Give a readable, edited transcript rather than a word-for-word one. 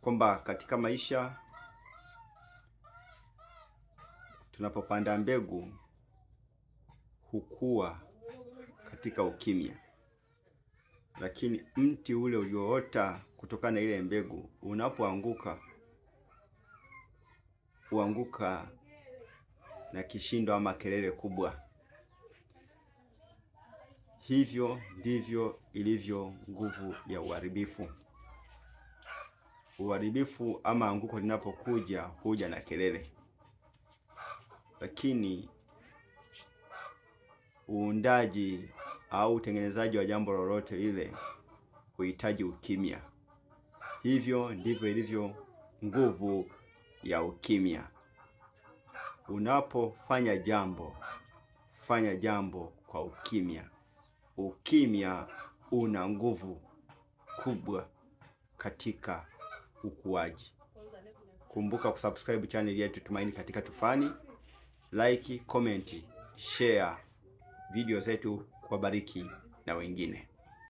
kwamba katika maisha tunapopanda mbegu hukua katika ukimya, lakini mti ule ulioota kutokana na ile mbegu unapoanguka huanguka na kishindo ama kelele kubwa. Hivyo ndivyo ilivyo nguvu ya uharibifu. Uharibifu ama anguko linapokuja huja na kelele, lakini uundaji au utengenezaji wa jambo lolote lile huhitaji ukimya. Hivyo ndivyo ilivyo nguvu ya ukimya. Unapofanya jambo, fanya jambo kwa ukimya. Ukimya una nguvu kubwa katika ukuaji. Kumbuka kusubscribe channel yetu Tumaini Katika Tufani, like, comment, share video zetu kwa bariki na wengine.